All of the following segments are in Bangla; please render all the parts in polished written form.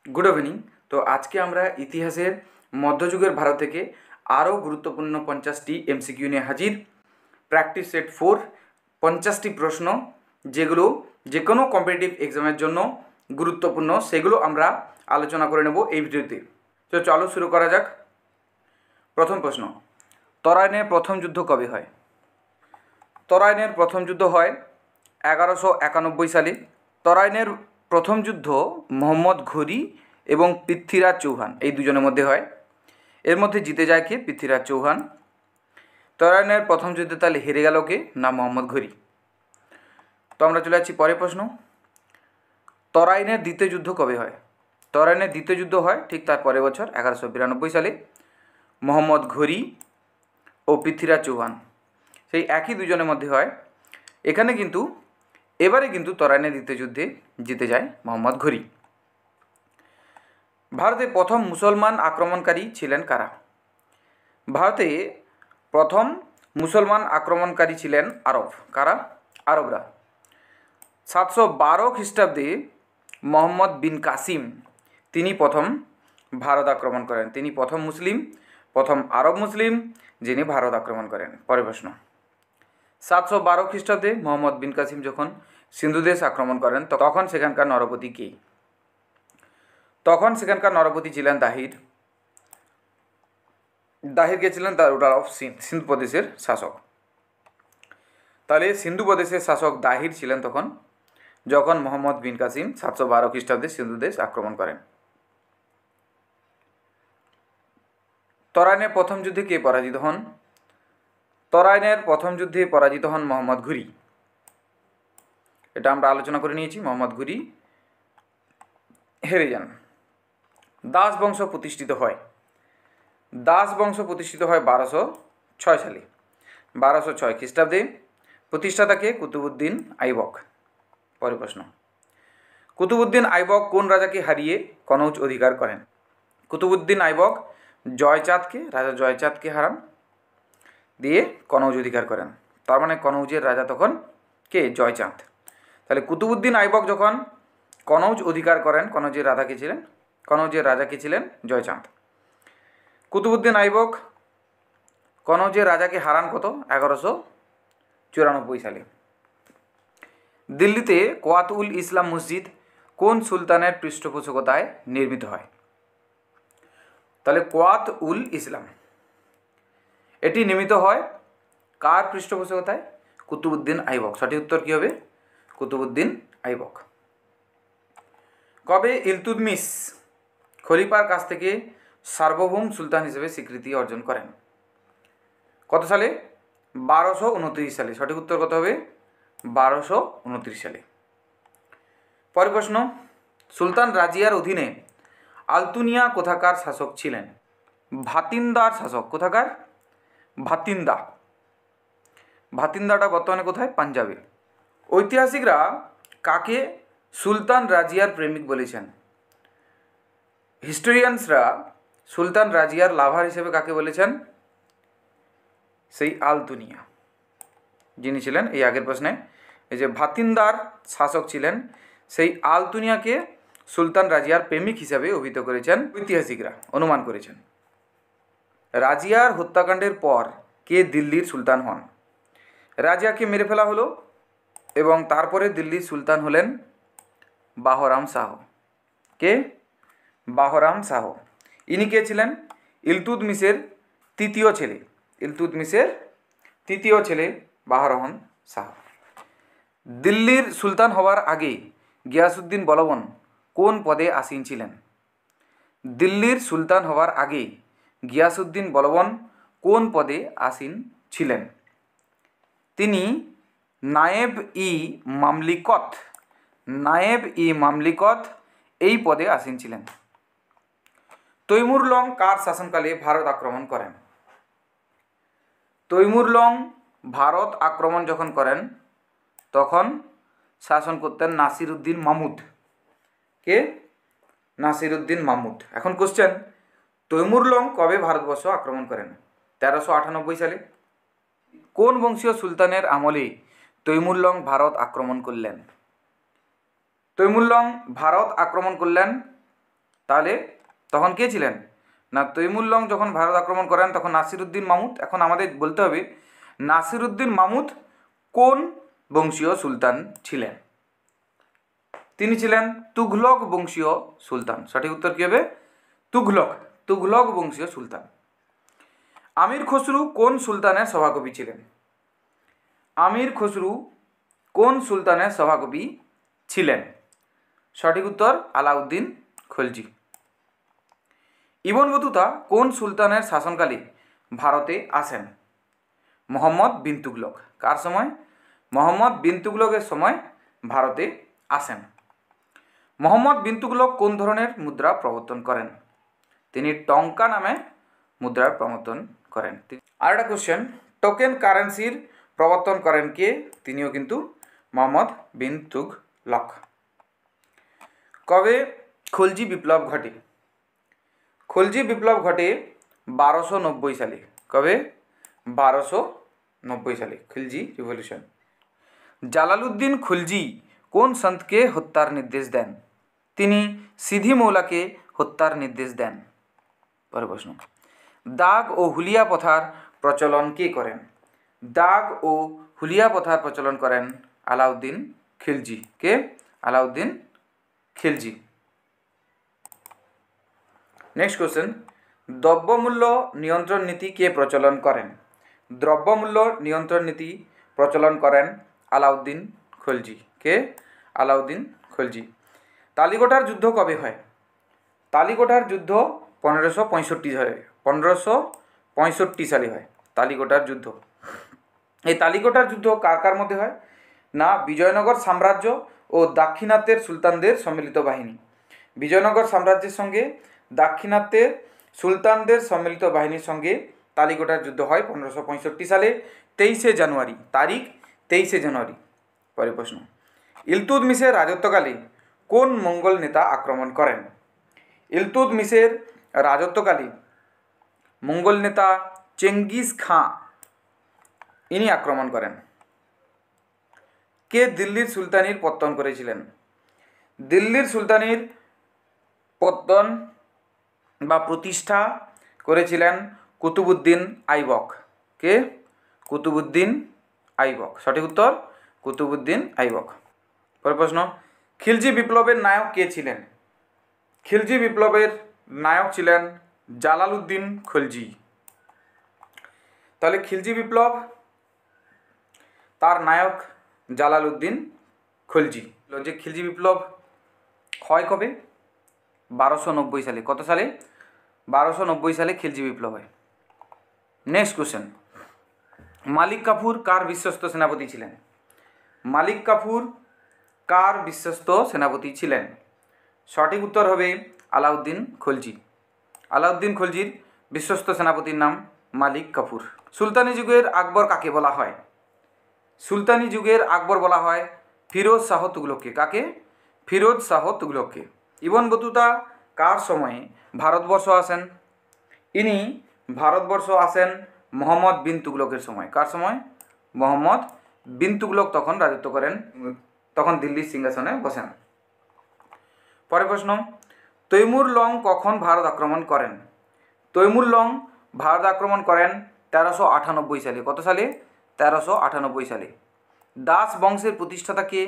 Good evening. तो आज के আমরা ইতিহাসের মধ্যযুগের ভারত থেকে আরও গুরুত্বপূর্ণ 50টি এমসিকিউ নিয়ে হাজির। প্র্যাকটিস সেট 4 50টি প্রশ্ন যেগুলো যে কোনো কম্পিটিটিভ এক্সামের জন্য গুরুত্বপূর্ণ সেগুলো আমরা আলোচনা করে নেব এই ভিডিওতে। তো চলো শুরু করা যাক। প্রথম প্রশ্ন, তরাইনের প্রথম যুদ্ধ কবে হয়? তরাইনের প্রথম যুদ্ধ হয় 1191 সালে। তরাইনের প্রথম যুদ্ধ মোহাম্মদ ঘুরি এবং পৃথ্বীরাজ চৌহান এই দুজনের মধ্যে হয়। এর মধ্যে জিতে যায় কে? পৃথ্বীরাজ চৌহান। তরাইনের প্রথম যুদ্ধে তাহলে হেরে গেল কে? না মোহাম্মদ ঘুরি। তো আমরা চলে যাচ্ছি পরের প্রশ্ন, তরাইনের দ্বিতীয় যুদ্ধ কবে হয়? তরাইনের দ্বিতীয় যুদ্ধ হয় ঠিক তার পরের বছর 1192 সালে। মোহাম্মদ ঘুরি ও পৃথ্বীরাজ চৌহান সেই একই দুজনের মধ্যে হয়। এখানে কিন্তু এবারে কিন্তু তরাইনের দ্বিতীয় যুদ্ধে জিতে যায় মোহাম্মদ ঘুরি। ভারতে প্রথম মুসলমান আক্রমণকারী ছিলেন কারা? ভারতে প্রথম মুসলমান আক্রমণকারী ছিলেন আরব। কারা? আরবরা। 712 খ্রিস্টাব্দে মোহাম্মদ বিন কাসিম তিনি প্রথম ভারত আক্রমণ করেন। তিনি প্রথম মুসলিম, প্রথম আরব মুসলিম যিনি ভারত আক্রমণ করেন। পরের প্রশ্ন, 712 খ্রিস্টাব্দে মোহাম্মদ বিন কাসিম যখন সিন্ধু দেশ আক্রমণ করেন তখন সেখানকার নরপতি কে? তখন সেখানকার নরপতি ছিলেন দাহির। দাহির কে ছিলেন দ্য রুলার অফ সিন্ধু প্রদেশের শাসক। তাহলে সিন্ধু প্রদেশের শাসক দাহির ছিলেন তখন যখন মোহাম্মদ বিন কাসিম 712 খ্রিস্টাব্দে সিন্ধু দেশ আক্রমণ করেন। তরাইনের প্রথম যুদ্ধে কে পরাজিত হন? তরাইনের প্রথম যুদ্ধে পরাজিত হন মোহাম্মদ ঘুরি। এটা আমরা আলোচনা করে নিয়েছি। মোহাম্মদ ঘুরি হেরে যান। দাস বংশ প্রতিষ্ঠিত হয়। দাস বংশ প্রতিষ্ঠিত হয় 1206 সালে। 1206 খ্রিস্টাব্দে। প্রতিষ্ঠাতাকে কুতুবউদ্দিন আইবক। পরের প্রশ্ন, কুতুবউদ্দিন আইবক কোন রাজাকে হারিয়ে কনৌজ অধিকার করেন? কুতুবউদ্দিন আইবক জয়চাঁদকে, রাজা জয়চাঁদকে হারান, দিয়ে কনৌজ অধিকার করেন। তার মানে কনৌজের রাজা তখন কে? জয়চাঁদ। তাহলে কুতুবউদ্দিন আইবক যখন কনৌজ অধিকার করেন, কনৌজের রাজা কে ছিলেন? কনৌজের রাজা কে ছিলেন? জয়চাঁদ। কুতুবউদ্দিন আইবক কনৌজের রাজাকে হারান কত? 1194 সালে। দিল্লিতে কোয়াত উল ইসলাম মসজিদ কোন সুলতানের পৃষ্ঠপোষকতায় নির্মিত হয়? তাহলে কোয়াত উল ইসলাম এটি নির্মিত হয় কার পৃষ্ঠপোষকতায়? কুতুবউদ্দিন আইবক। সঠিক উত্তর কী হবে? কুতুবউদ্দিন আইবক। কবে ইলতুৎমিশ খলিফার কাছ থেকে সার্বভৌম সুলতান হিসেবে স্বীকৃতি অর্জন করেন? কত সালে? 1229 সালে। সঠিক উত্তর কত হবে? 1229 সালে। পরের প্রশ্ন, সুলতান রাজিয়ার অধীনে আলতুনিয়া কোথাকার শাসক ছিলেন? ভাতিন্দার শাসক। কোথাকার? ভাতিন্দা। ভাতিন্দাটা বর্তমানে কোথায়? পাঞ্জাবে। ঐতিহাসিকরা কাকে সুলতান রাজিয়ার প্রেমিক বলেছেন? হিস্টোরিয়ানসরা সুলতান রাজিয়ার লাভার হিসেবে কাকে বলেছেন? সেই আলতুনিয়া যিনি ছিলেন এই আগের প্রশ্নে এই যে ভাতিন্দার শাসক ছিলেন সেই আলতুনিয়াকে সুলতান রাজিয়ার প্রেমিক হিসাবে অভিহিত করেছেন ঐতিহাসিকরা, অনুমান করেছেন। রাজিয়ার হত্যাকাণ্ডের পর কে দিল্লির সুলতান হন? রাজিয়াকে মেরে ফেলা হলো এবং তারপরে দিল্লির সুলতান হলেন বাহরাম শাহ। কে? বাহরাম শাহ। ইনি কে ছিলেন? ইলতুৎমিশের তৃতীয় ছেলে। ইলতুৎমিশের তৃতীয় ছেলে বাহরাম শাহ। দিল্লির সুলতান হওয়ার আগে গিয়াসউদ্দিন বলবন কোন পদে আসীন ছিলেন? দিল্লির সুলতান হওয়ার আগে গিয়াসউদ্দিন বলবন কোন পদে আসীন ছিলেন? তিনি নায়েব ই মামলিকত, নায়েব ই মামলিকত এই পদে আসীন ছিলেন। তৈমুর লং কার শাসনকালে ভারত আক্রমণ করেন? তৈমুর লং ভারত আক্রমণ যখন করেন তখন শাসন করতেন নাসিরউদ্দিন মাহমুদ। কে? নাসিরউদ্দিন মাহমুদ। এখন কোশ্চেন, তৈমুর লং কবে ভারতবর্ষ আক্রমণ করেন? 1398 সালে। কোন বংশীয় সুলতানের আমলে তৈমুর লং ভারত আক্রমণ করলেন? তৈমুর লং ভারত আক্রমণ করলেন তাহলে তখন কে ছিলেন না তৈমুর লং যখন ভারত আক্রমণ করেন তখন নাসিরুদ্দিন মাহমুদ। এখন আমাদের বলতে হবে নাসিরুদ্দিন মাহমুদ কোন বংশীয় সুলতান ছিলেন? তিনি ছিলেন তুঘলক বংশীয় সুলতান। সঠিক উত্তর কী হবে? তুঘলক বংশীয় সুলতান। আমির খসরু কোন সুলতানের সভাকবি ছিলেন? আমির খসরু কোন সুলতানের সভাকবি ছিলেন? সঠিক উত্তর আলাউদ্দিন খলজি। ইবন বতুতা কোন সুলতানের শাসনকালে ভারতে আসেন? মোহাম্মদ বিন তুগলক। কার সময়? মোহাম্মদ বিন তুগলকের সময় ভারতে আসেন। মোহাম্মদ বিন তুগলক কোন ধরনের মুদ্রা প্রবর্তন করেন? তিনি টঙ্কা নামে মুদ্রার প্রবর্তন করেন। আর একটা কোশ্চেন, টোকেন কারেন্সির প্রবর্তন করেন কে? তিনিও কিন্তু মোহাম্মদ বিন তুগলক। কবে খলজি বিপ্লব ঘটে? খলজি বিপ্লব ঘটে 1290 সালে। কবে? 1290 সালে খলজি রিভলিউশন। জালালউদ্দিন খলজি কোন সন্তকে হত্যার নির্দেশ দেন? তিনি সিধি মৌলাকে হত্যার নির্দেশ দেন। পরের প্রশ্ন, দাগ ও হুলিয়া প্রথার প্রচলন কে করেন? দাগ ও হুলিয়া প্রথার প্রচলন করেন আলাউদ্দিন খিলজি। কে? আলাউদ্দিন খিলজি। নেক্সট কোশ্চেন, দ্রব্যমূল্য নিয়ন্ত্রণ নীতি কে প্রচলন করেন? দ্রব্যমূল্য নিয়ন্ত্রণ নীতি প্রচলন করেন আলাউদ্দিন খলজি। কে? আলাউদ্দিন খলজি। তালিকোটার যুদ্ধ কবে হয়? তালিকোটার যুদ্ধ 1565 সালে হয় তালিকোটার যুদ্ধ। এই তালিকোটার যুদ্ধ কার কার মধ্যে হয়? না বিজয়নগর সাম্রাজ্য ও দাক্ষিণাত্যের সুলতানদের সম্মিলিত বাহিনী। বিজয়নগর সাম্রাজ্যের সঙ্গে দাক্ষিণাত্যের সুলতানদের সম্মিলিত বাহিনীর সঙ্গে তালিকোটার যুদ্ধ হয় 1565 সালে 23শে জানুয়ারি। তারিখ 23শে জানুয়ারি। পরের প্রশ্ন, ইলতুৎমিশের রাজত্বকালে কোন মঙ্গল নেতা আক্রমণ করেন? ইলতুৎমিশের রাজত্বকালে মঙ্গল নেতা চেঙ্গিস খাঁ ইনি আক্রমণ করেন। কে দিল্লির সুলতানির পত্তন করেছিলেন? দিল্লির সুলতানির পত্তন বা প্রতিষ্ঠা করেছিলেন কুতুবউদ্দিন আইবক। কে? কুতুবউদ্দিন আইবক। সঠিক উত্তর কুতুবউদ্দিন আইবক। পরের প্রশ্ন, খিলজি বিপ্লবের নায়ক কে ছিলেন? খিলজি বিপ্লবের নায়ক ছিলেন জালালউদ্দিন খলজি। তাহলে খিলজি বিপ্লব, তার নায়ক জালালউদ্দিন খলজি। যে খিলজি বিপ্লব হয় কবে? 1290 সালে। কত সালে? 1290 সালে খিলজি বিপ্লব হয়। নেক্সট কোশ্চেন, মালিক কাফুর কার বিশ্বস্ত সেনাপতি ছিলেন? মালিক কাফুর কার বিশ্বস্ত সেনাপতি ছিলেন? সঠিক উত্তর হবে আলাউদ্দিন খলজি। আলাউদ্দিন খলজির বিশ্বস্ত সেনাপতির নাম মালিক কাফুর। সুলতানি যুগের আকবর কাকে বলা হয়? সুলতানি যুগের আকবর বলা হয় ফিরোজ শাহ তুগলককে। কাকে? ফিরোজ শাহ তুগলককে। ইবন বতুতা কার সময়ে ভারতবর্ষ আসেন? ইনি ভারতবর্ষ আসেন মোহাম্মদ বিন তুগলকের সময়। কার সময়? মোহাম্মদ বিন তুগলক তখন রাজত্ব করেন, তখন দিল্লির সিংহাসনে বসেন। পরের প্রশ্ন, তৈমুর লং কখন ভারত আক্রমণ করেন? তৈমুর লং ভারত আক্রমণ করেন 1398 সালে। কত সালে? 1398 সালে। দাস বংশের প্রতিষ্ঠাতা কে?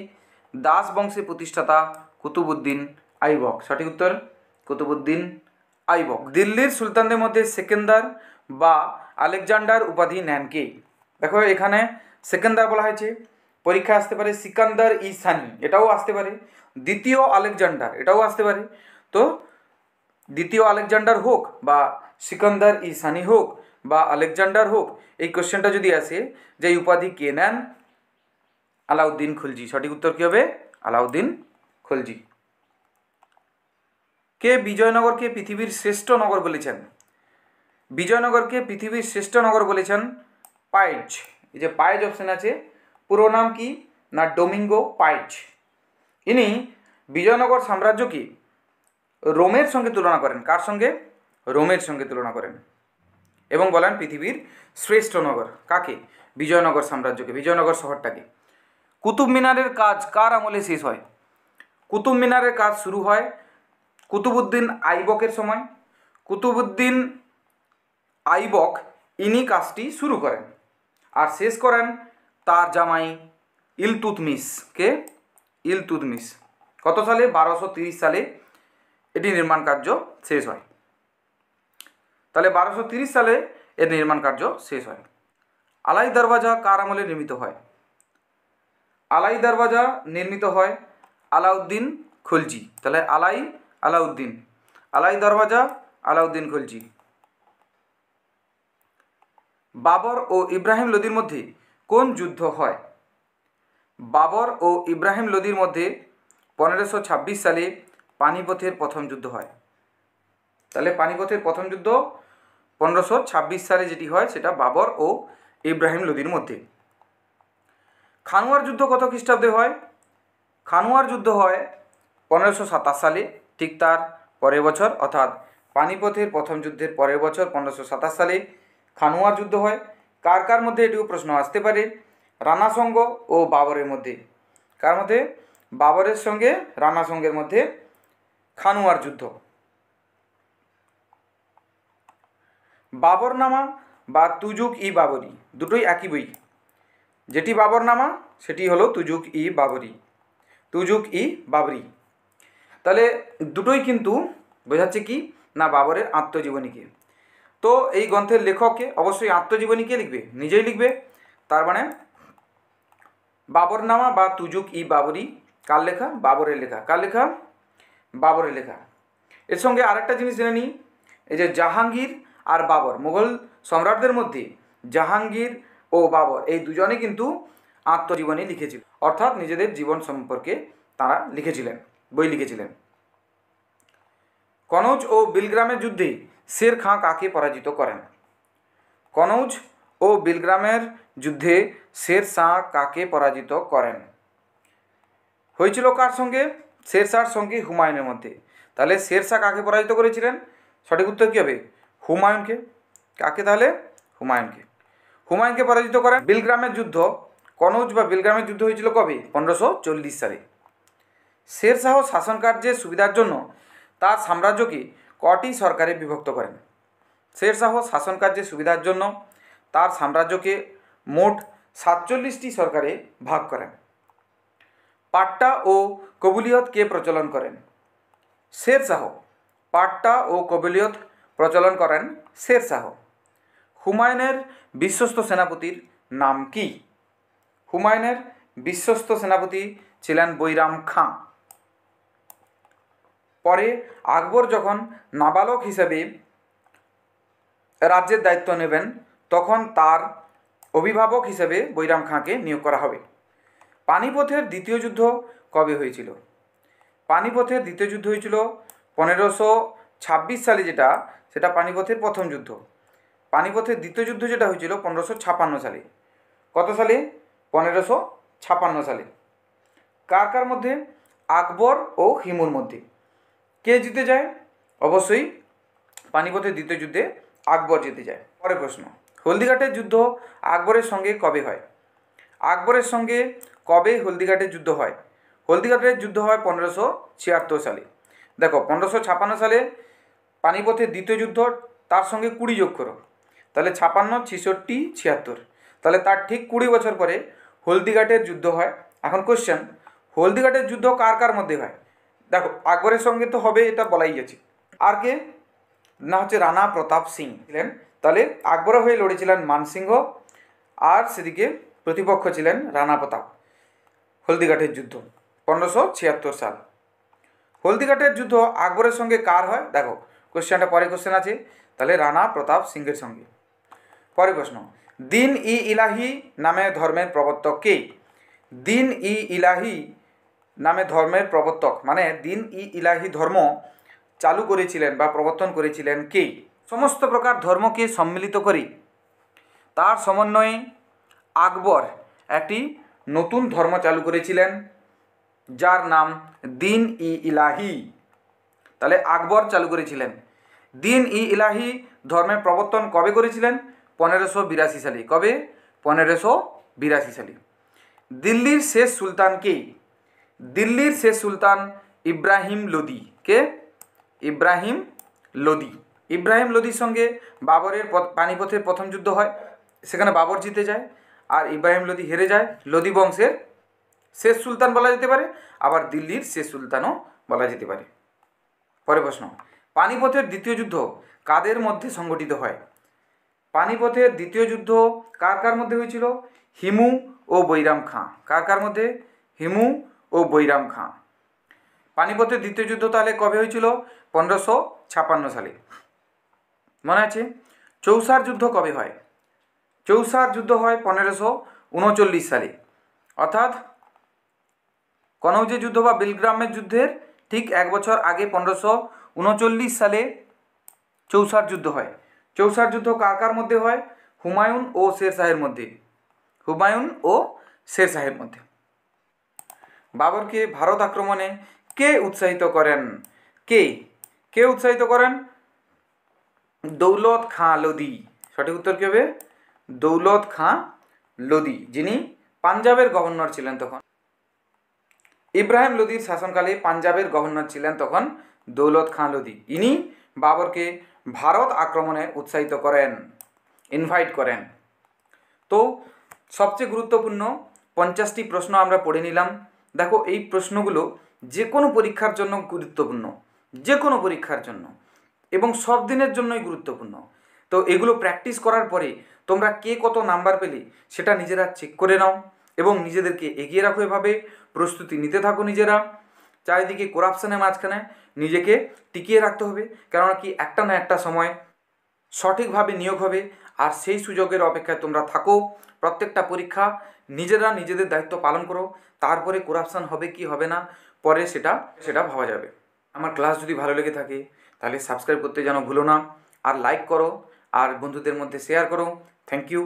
দাস বংশের প্রতিষ্ঠাতা কুতুবউদ্দিন আইবক। সঠিক উত্তর কুতুবউদ্দিন আইবক। দিল্লির সুলতানদের মধ্যে সেকেন্দার বা আলেকজান্ডার উপাধি নেন কে? দেখো এখানে সেকেন্দার বলা হয়েছে, পরীক্ষায় আসতে পারে সিকান্দার ই সানি, এটাও আসতে পারে। দ্বিতীয় আলেকজান্ডার, এটাও আসতে পারে। তো দ্বিতীয় আলেকজান্ডার হোক বা সিকান্দার ই সানি হোক বা আলেকজান্ডার হোক, এই কোশ্চেনটা যদি আসে যে এই উপাধি কে নেন? আলাউদ্দিন খলজি। সঠিক উত্তর কী হবে? আলাউদ্দিন খলজি। কে বিজয়নগরকে পৃথিবীর শ্রেষ্ঠ নগর বলেছেন? বিজয়নগরকে পৃথিবীর শ্রেষ্ঠ নগর বলেছেন পাইজ। এই যে পাইজ অপশন আছে, পুরো নাম কি? না ডোমিঙ্গো পাইজ। ইনি বিজয়নগর সাম্রাজ্যকে রোমের সঙ্গে তুলনা করেন। কার সঙ্গে? রোমের সঙ্গে তুলনা করেন এবং বলেন পৃথিবীর শ্রেষ্ঠ নগর। কাকে? বিজয়নগর সাম্রাজ্যকে, বিজয়নগর শহরটাকে। কুতুব মিনারের কাজ কার আমলে শেষ হয়? কুতুব মিনারের কাজ শুরু হয় কুতুবুদ্দিন আইবকের সময়। কুতুবুদ্দিন আইবক ইনি কাজটি শুরু করেন আর শেষ করেন তার জামাই ইলতুৎমিশ। কে? ইলতুৎমিশ। কত সালে? 1230 সালে এটি নির্মাণ কার্য শেষ হয়। তাহলে 1230 সালে এর নির্মাণ কার্য শেষ হয়। আলাই দরওয়াজা কার আমলে নির্মিত হয়? আলাই দরওয়াজা নির্মিত হয় আলাউদ্দিন খলজি। তাহলে আলাউদ্দিন, আলাই দরওয়াজা আলাউদ্দিন খলজি। বাবর ও ইব্রাহিম লোদির মধ্যে কোন যুদ্ধ হয়? বাবর ও ইব্রাহিম লোদির মধ্যে 1526 সালে পানিপথের প্রথম যুদ্ধ হয়। তাহলে পানিপথের প্রথম যুদ্ধ 1526 সালে যেটি হয় সেটা বাবর ও ইব্রাহিম লোদির মধ্যে। খানুয়ার যুদ্ধ কত খ্রিস্টাব্দে হয়? খানুয়ার যুদ্ধ হয় 1527 সালে, ঠিক তার পরের বছর, অর্থাৎ পানিপথের প্রথম যুদ্ধের পরের বছর 1527 সালে খানুয়ার যুদ্ধ হয়। কার কার মধ্যে এটিও প্রশ্ন আসতে পারে? রানা সঙ্গ ও বাবরের মধ্যে। কার মধ্যে? বাবরের সঙ্গে রানা সঙ্গের মধ্যে খানুয়ার যুদ্ধ। বাবরনামা বা তুজুক ই বাবরি দুটোই একই বই। যেটি বাবরনামা সেটি হলো তুজুক ই বাবরি, তুজুক ই বাবরি। তাহলে দুটোই কিন্তু বোঝাচ্ছে কি না বাবরের আত্মজীবনীকে। তো এই গ্রন্থের লেখককে অবশ্যই আত্মজীবনীকে লিখবে, নিজেই লিখবে। তার মানে বাবরনামা বা তুজুক ই বাবরি কার লেখা? বাবরের লেখা। কার লেখা? বাবরের লেখা। এর সঙ্গে আরেকটা জিনিস জেনে নিই, এই যে জাহাঙ্গীর আর বাবর, মুঘল সম্রাটদের মধ্যে জাহাঙ্গীর ও বাবর এই দুজনে কিন্তু আত্মজীবনী লিখেছিল, অর্থাৎ নিজেদের জীবন সম্পর্কে তারা লিখেছিলেন, বই লিখেছিলেন। কনৌজ ও বিলগ্রামের যুদ্ধে শের খাঁ কাকে পরাজিত করেন? কনৌজ ও বিলগ্রামের যুদ্ধে শের শাহ কাকে পরাজিত করেন? হয়েছিল কার সঙ্গে? শের শাহর সঙ্গে হুমায়ুনের মধ্যে। তাহলে শের শাহ কাকে পরাজিত করেছিলেন? সঠিক উত্তর কী হবে? হুমায়ুনকে। কাকে তাহলে? হুমায়ুনকে। হুমায়ুনকে পরাজিত করেন। বিলগ্রামের যুদ্ধ, কনৌজ বা বিলগ্রামের যুদ্ধ হয়েছিল কবে? 1540 সালে। শের শাহ শাসনকার্যের সুবিধার জন্য তার সাম্রাজ্যকে কটি সরকারে বিভক্ত করেন? শের শাহ শাসনকার্যের সুবিধার জন্য তার সাম্রাজ্যকে মোট 47টি সরকারে ভাগ করেন। পাট্টা ও কবুলিয়ত কে প্রচলন করেন? শের শাহ। পাট্টা ও কবুলিয়ত প্রচলন করেন শের শাহ। হুমায়ুনের বিশ্বস্ত সেনাপতির নাম কি? হুমায়ুনের বিশ্বস্ত সেনাপতি ছিলেন বৈরাম খাঁ। পরে আকবর যখন নাবালক হিসেবে রাজ্যের দায়িত্ব নেবেন তখন তার অভিভাবক হিসেবে বৈরাম খাঁকে নিয়োগ করা হবে। পানিপথের দ্বিতীয় যুদ্ধ কবে হয়েছিল? পানিপথের দ্বিতীয় যুদ্ধ হয়েছিল 1526 সালে, সেটা পানিপথের প্রথম যুদ্ধ। পানিপথের দ্বিতীয় যুদ্ধ যেটা হয়েছিল 1556 সালে। কত সালে? 1556 সালে। কার কার মধ্যে? আকবর ও হিমুর মধ্যে। কে জিতে যায়? অবশ্যই পানিপথের দ্বিতীয় যুদ্ধে আকবর জিতে যায়। পরের প্রশ্ন, হলদিঘাটের যুদ্ধ আকবরের সঙ্গে কবে হয়? আকবরের সঙ্গে কবে হলদিঘাটের যুদ্ধ হয়? হলদিঘাটের যুদ্ধ হয় 1576 সালে। দেখো 1556 সালে পানিপথের দ্বিতীয় যুদ্ধ, তার সঙ্গে 20 যোগ করো, তাহলে 56, 66, 76, তাহলে তার ঠিক 20 বছর পরে হলদিঘাটের যুদ্ধ হয়। এখন কোশ্চেন, হলদিঘাটের যুদ্ধ কার কার মধ্যে হয়? দেখো আকবরের সঙ্গে তো হবে, এটা বলাই গেছে। আর কে? না হচ্ছে রানা প্রতাপ সিং ছিলেন। তাহলে আকবরের হয়ে লড়েছিলেন মানসিংহ, আর সেদিকে প্রতিপক্ষ ছিলেন রানা প্রতাপ। হলদিঘাটের যুদ্ধ 1576 সাল। হলদিঘাটের যুদ্ধ আকবরের সঙ্গে কার হয়? দেখো কোশ্চেনটা পরে কোশ্চেন আছে, তাহলে রানা প্রতাপ সিংহের সঙ্গে। পরের প্রশ্ন, দিন ই ইলাহি নামে ধর্মের প্রবর্তক কে? দিন ই ইলাহি নামে ধর্মের প্রবর্তক মানে দিন ই ইলাহি ধর্ম চালু করেছিলেন বা প্রবর্তন করেছিলেন কে? সমস্ত প্রকার ধর্মকে সম্মিলিত করে তার সমন্বয়ে আকবর একটি নতুন ধর্ম চালু করেছিলেন যার নাম দিন ই ইলাহি। তাহলে আকবর চালু করেছিলেন। দিন ই ইলাহি ধর্মের প্রবর্তন কবে করেছিলেন? 1582 সালে। কবে? 1582 সালে। দিল্লির শেষ সুলতান কে? দিল্লির শেষ সুলতান ইব্রাহিম লোদি। কে? ইব্রাহিম লোদি। ইব্রাহিম লোদির সঙ্গে বাবরের পানিপথের প্রথম যুদ্ধ হয়, সেখানে বাবর জিতে যায় আর ইব্রাহিম লোদি হেরে যায়। লোদি বংশের শেষ সুলতান বলা যেতে পারে, আবার দিল্লির শেষ সুলতানও বলা যেতে পারে। পরের প্রশ্ন, পানিপথের দ্বিতীয় যুদ্ধ কাদের মধ্যে সংগঠিত হয়? পানিপথের দ্বিতীয় যুদ্ধ কার কার মধ্যে হয়েছিল? হিমু ও বৈরাম খাঁ। কার কার মধ্যে? হিমু ও বৈরাম খাঁ। পানিপথের দ্বিতীয় যুদ্ধ তাহলে কবে হয়েছিল? 1556 সালে। মনে আছে? চৌসার যুদ্ধ কবে হয়? চৌসার যুদ্ধ হয় 1539 সালে, অর্থাৎ কনৌজের যুদ্ধ বা বেলগ্রামের যুদ্ধের ঠিক এক বছর আগে 1539 সালে চৌসার যুদ্ধ হয়। চৌসার যুদ্ধ কার কার মধ্যে হয়? হুমায়ুন ও শের শাহের মধ্যে। হুমায়ুন ও শের শাহের মধ্যে। বাবরকে ভারত আক্রমণে কে উৎসাহিত করেন? কে উৎসাহিত করেন? দৌলত খাঁ লোদি। সঠিক উত্তর কী হবে? দৌলত খাঁ লোদি, যিনি পাঞ্জাবের গভর্নর ছিলেন তখন। ইব্রাহিম লোদির শাসনকালে পাঞ্জাবের গভর্নর ছিলেন তখন দৌলত খাঁ লোদি। ইনি বাবরকে ভারত আক্রমণে উৎসাহিত করেন, ইনভাইট করেন। তো সবচেয়ে গুরুত্বপূর্ণ 50টি প্রশ্ন আমরা পড়ে নিলাম। দেখো, এই প্রশ্নগুলো যে কোনো পরীক্ষার জন্য গুরুত্বপূর্ণ, যে কোনো পরীক্ষার জন্য, এবং সব দিনের জন্যই গুরুত্বপূর্ণ। তো এগুলো প্র্যাকটিস করার পরে তোমরা কে কত নাম্বার পেলে সেটা নিজেরা চেক করে নাও এবং নিজেদেরকে এগিয়ে রাখো। এভাবে প্রস্তুতি নিতে থাকো নিজেরা। চারিদিকে করাপশনের মাঝখানে নিজেকে টিকিয়ে রাখতে হবে, কেননা কি একটা না একটা সময় সঠিকভাবে নিয়োগ হবে, আর সেই সুযোগের অপেক্ষায় তোমরা থাকো। প্রত্যেকটা পরীক্ষা নিজেরা নিজেদের দায়িত্ব পালন করো, তারপরে করাপশন হবে কি হবে না পরে সেটা ভাবা যাবে। আমার ক্লাস যদি ভালো লেগে থাকে তাহলে সাবস্ক্রাইব করতে যেন ভুলো না, আর লাইক করো আর বন্ধুদের মধ্যে শেয়ার করো। Thank you.